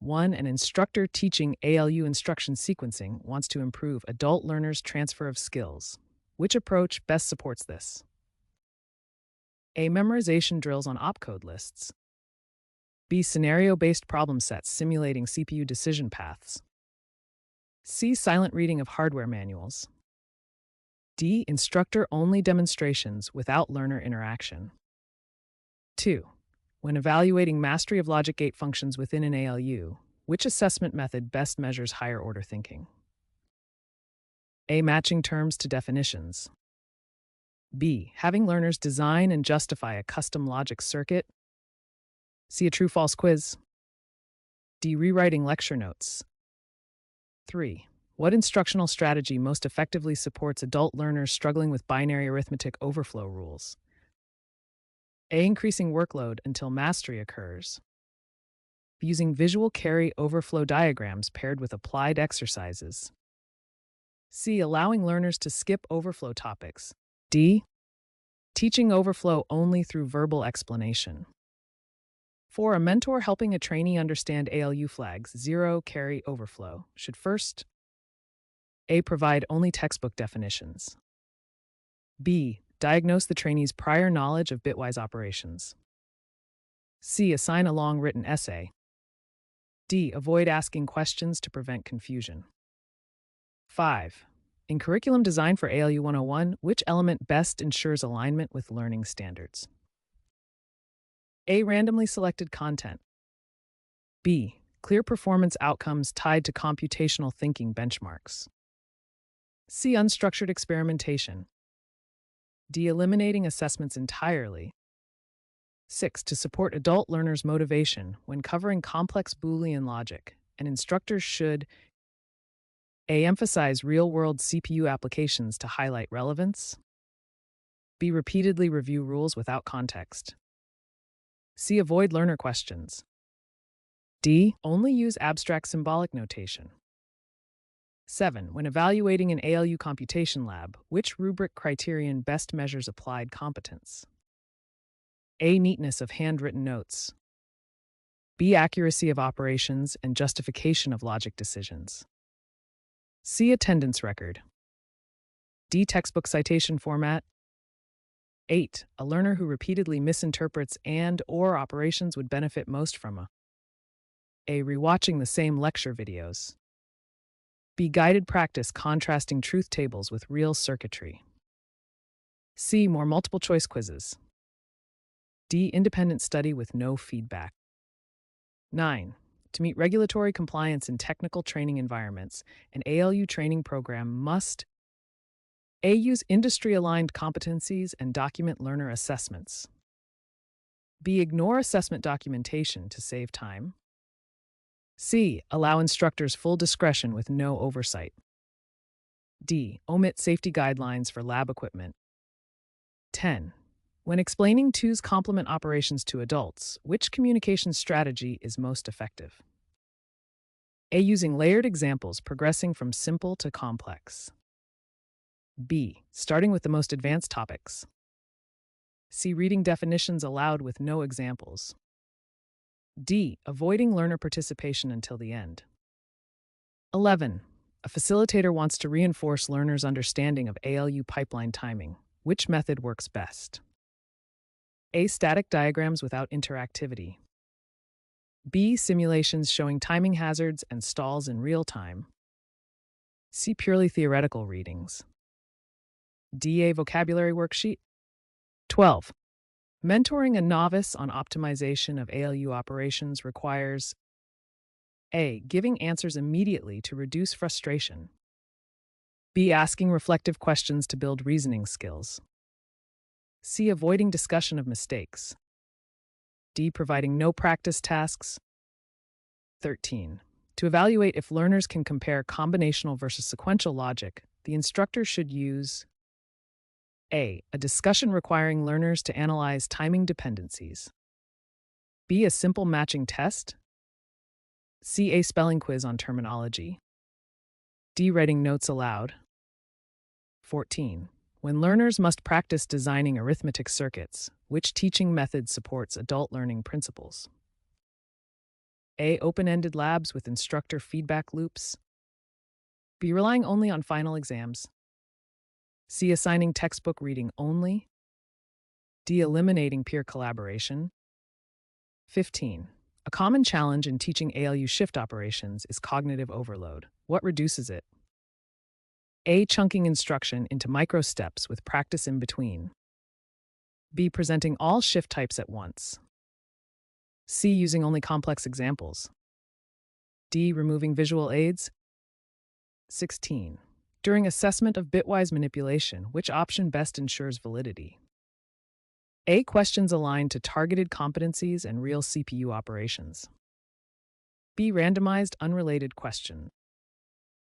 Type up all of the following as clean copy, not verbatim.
1. An instructor teaching ALU instruction sequencing wants to improve adult learners' transfer of skills. Which approach best supports this? A. Memorization drills on opcode lists. B. Scenario-based problem sets simulating CPU decision paths. C. Silent reading of hardware manuals. D. Instructor-only demonstrations without learner interaction. 2. When evaluating mastery of logic gate functions within an ALU, which assessment method best measures higher-order thinking? A. Matching terms to definitions. B. Having learners design and justify a custom logic circuit. C. A true-false quiz. D. Rewriting lecture notes. 3. What instructional strategy most effectively supports adult learners struggling with binary arithmetic overflow rules? A. Increasing workload until mastery occurs. Using visual carry overflow diagrams paired with applied exercises. C. Allowing learners to skip overflow topics. D. Teaching overflow only through verbal explanation. 4. A mentor helping a trainee understand ALU flags, zero, carry, overflow, should first A. Provide only textbook definitions. B. Diagnose the trainee's prior knowledge of bitwise operations. C. Assign a long written essay. D. Avoid asking questions to prevent confusion. 5. In curriculum design for ALU 101, which element best ensures alignment with learning standards? A. Randomly selected content. B. Clear performance outcomes tied to computational thinking benchmarks. C. Unstructured experimentation. D. Eliminating assessments entirely. 6. To support adult learners' motivation when covering complex Boolean logic, an instructor should A. Emphasize real-world CPU applications to highlight relevance. B. Repeatedly review rules without context. C. Avoid learner questions. D. Only use abstract symbolic notation. 7. When evaluating an ALU computation lab, which rubric criterion best measures applied competence? A. Neatness of handwritten notes. B. Accuracy of operations and justification of logic decisions. C. Attendance record. D. Textbook citation format. 8. A learner who repeatedly misinterprets and/or operations would benefit most from A. Rewatching the same lecture videos. B. Guided practice contrasting truth tables with real circuitry. C. More multiple-choice quizzes. D. Independent study with no feedback. 9. To meet regulatory compliance in technical training environments, an ALU training program must A. Use industry-aligned competencies and document learner assessments. B. Ignore assessment documentation to save time. C. Allow instructors full discretion with no oversight. D. Omit safety guidelines for lab equipment. 10. When explaining two's complement operations to adults, which communication strategy is most effective? A. Using layered examples progressing from simple to complex. B. Starting with the most advanced topics. C. Reading definitions aloud with no examples. D. Avoiding learner participation until the end. 11. A facilitator wants to reinforce learners' understanding of ALU pipeline timing. Which method works best? A. Static diagrams without interactivity. B. Simulations showing timing hazards and stalls in real time. C. Purely theoretical readings. D. A vocabulary worksheet. 12. Mentoring a novice on optimization of ALU operations requires A. Giving answers immediately to reduce frustration. B. Asking reflective questions to build reasoning skills. C. Avoiding discussion of mistakes. D. Providing no practice tasks. 13. To evaluate if learners can compare combinational versus sequential logic, the instructor should use A. A discussion requiring learners to analyze timing dependencies. B. A simple matching test. C. A spelling quiz on terminology. D. Writing notes aloud. 14. When learners must practice designing arithmetic circuits, which teaching method supports adult learning principles? A. Open-ended labs with instructor feedback loops. B. Relying only on final exams. C. Assigning textbook reading only. D. Eliminating peer collaboration. 15. A common challenge in teaching ALU shift operations is cognitive overload. What reduces it? A. Chunking instruction into micro steps with practice in between. B. Presenting all shift types at once. C. Using only complex examples. D. Removing visual aids. 16. During assessment of bitwise manipulation, which option best ensures validity? A. Questions aligned to targeted competencies and real CPU operations. B. Randomized unrelated question.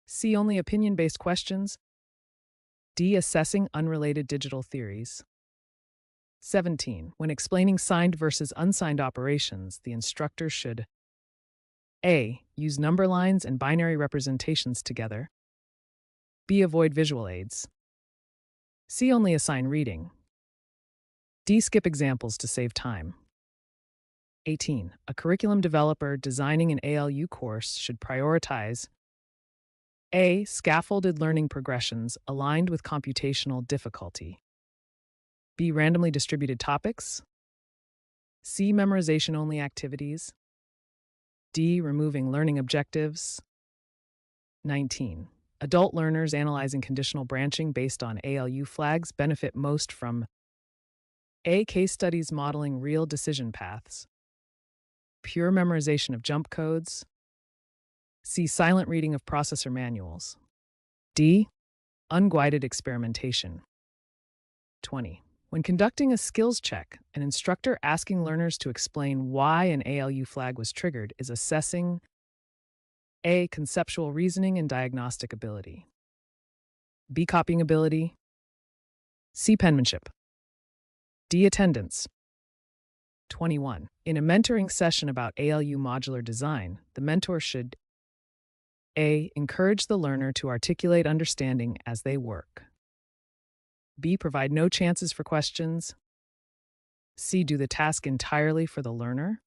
C. Only opinion-based questions. D. Assessing unrelated digital theories. 17. When explaining signed versus unsigned operations, the instructor should A. Use number lines and binary representations together. B. Avoid visual aids. C. Only assign reading. D. Skip examples to save time. 18. A curriculum developer designing an ALU course should prioritize A. Scaffolded learning progressions aligned with computational difficulty. B. Randomly distributed topics. C. Memorization-only activities. D. Removing learning objectives. 19. Adult learners analyzing conditional branching based on ALU flags benefit most from A. Case studies modeling real decision paths. Pure memorization of jump codes. C. Silent reading of processor manuals. D. Unguided experimentation. 20. When conducting a skills check, an instructor asking learners to explain why an ALU flag was triggered is assessing A. Conceptual reasoning and diagnostic ability. B. Copying ability. C. Penmanship. D. Attendance. 21. In a mentoring session about ALU modular design, the mentor should A. Encourage the learner to articulate understanding as they work. B. Provide no chances for questions. C. Do the task entirely for the learner.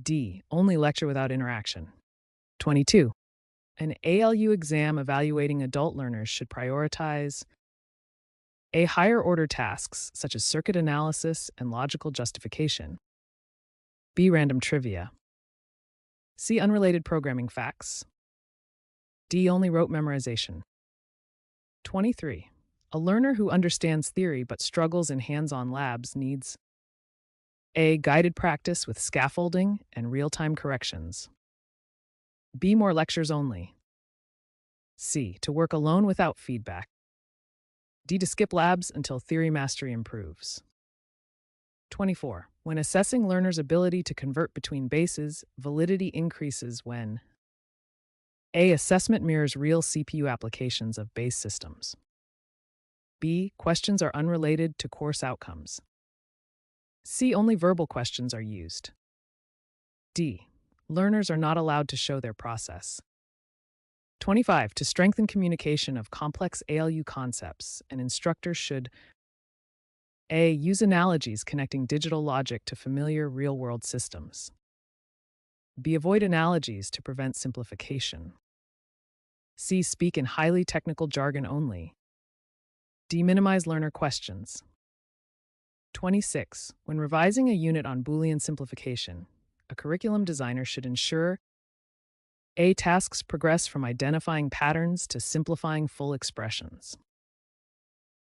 D. Only lecture without interaction. 22. An ALU exam evaluating adult learners should prioritize A. Higher-order tasks such as circuit analysis and logical justification. B. Random trivia. C. Unrelated programming facts. D. Only rote memorization. 23. A learner who understands theory but struggles in hands-on labs needs A. Guided practice with scaffolding and real-time corrections. B. More lectures only. C. To work alone without feedback. D. To skip labs until theory mastery improves. 24. When assessing learners' ability to convert between bases, validity increases when A. Assessment mirrors real CPU applications of base systems. B. Questions are unrelated to course outcomes. C. Only verbal questions are used. D. Learners are not allowed to show their process. 25. To strengthen communication of complex ALU concepts, an instructor should A. Use analogies connecting digital logic to familiar real-world systems. B. Avoid analogies to prevent simplification. C. Speak in highly technical jargon only. D. Minimize learner questions. 26. When revising a unit on Boolean simplification, a curriculum designer should ensure A. Tasks progress from identifying patterns to simplifying full expressions.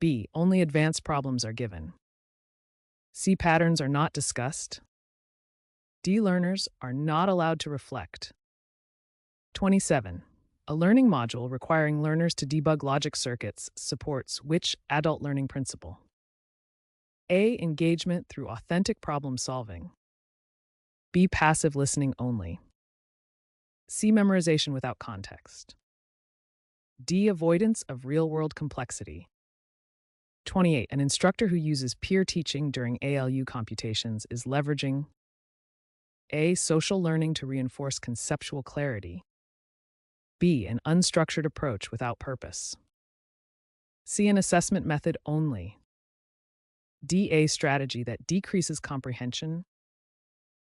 B. Only advanced problems are given. C. Patterns are not discussed. D. Learners are not allowed to reflect. 27. A learning module requiring learners to debug logic circuits supports which adult learning principle? A. Engagement through authentic problem solving. B. Passive listening only. C. Memorization without context. D. Avoidance of real-world complexity. 28. An instructor who uses peer teaching during ALU computations is leveraging A. Social learning to reinforce conceptual clarity. B. An unstructured approach without purpose. C. An assessment method only. D. A strategy that decreases comprehension.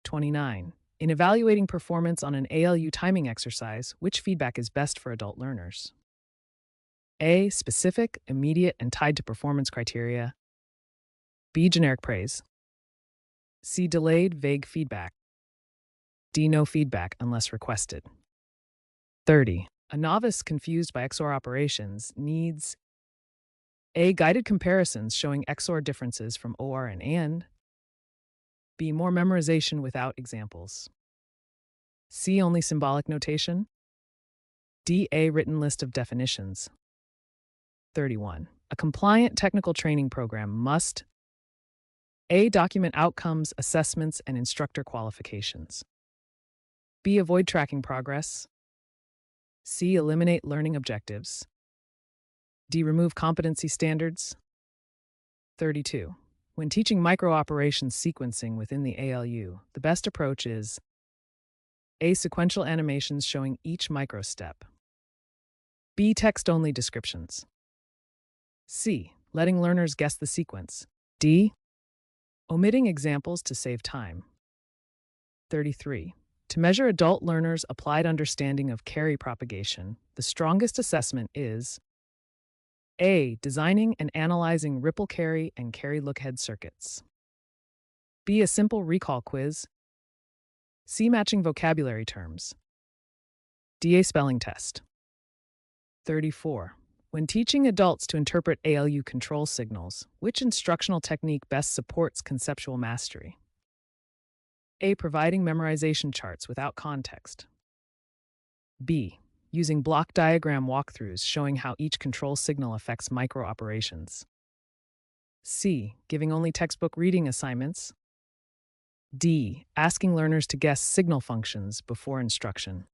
29. In evaluating performance on an ALU timing exercise, which feedback is best for adult learners? A. Specific, immediate, and tied to performance criteria. B. Generic praise. C. Delayed, vague feedback. D. No feedback unless requested. 30. A novice confused by XOR operations needs A. Guided comparisons showing XOR differences from OR and AND. B. More memorization without examples. C. Only symbolic notation. D. A. Written list of definitions. 31. A compliant technical training program must A. Document outcomes, assessments, and instructor qualifications. B. Avoid tracking progress. C. Eliminate learning objectives. D. Remove competency standards. 32. When teaching microoperations sequencing within the ALU, the best approach is A. Sequential animations showing each microstep. B. Text-only descriptions. C. Letting learners guess the sequence. D. Omitting examples to save time. 33. To measure adult learners' applied understanding of carry propagation, the strongest assessment is A. Designing and analyzing ripple carry and carry look-ahead circuits. B. A simple recall quiz. C. Matching vocabulary terms. D. A spelling test. 34. When teaching adults to interpret ALU control signals, which instructional technique best supports conceptual mastery? A. Providing memorization charts without context. B. Using block diagram walkthroughs showing how each control signal affects microoperations. C. Giving only textbook reading assignments. D. Asking learners to guess signal functions before instruction.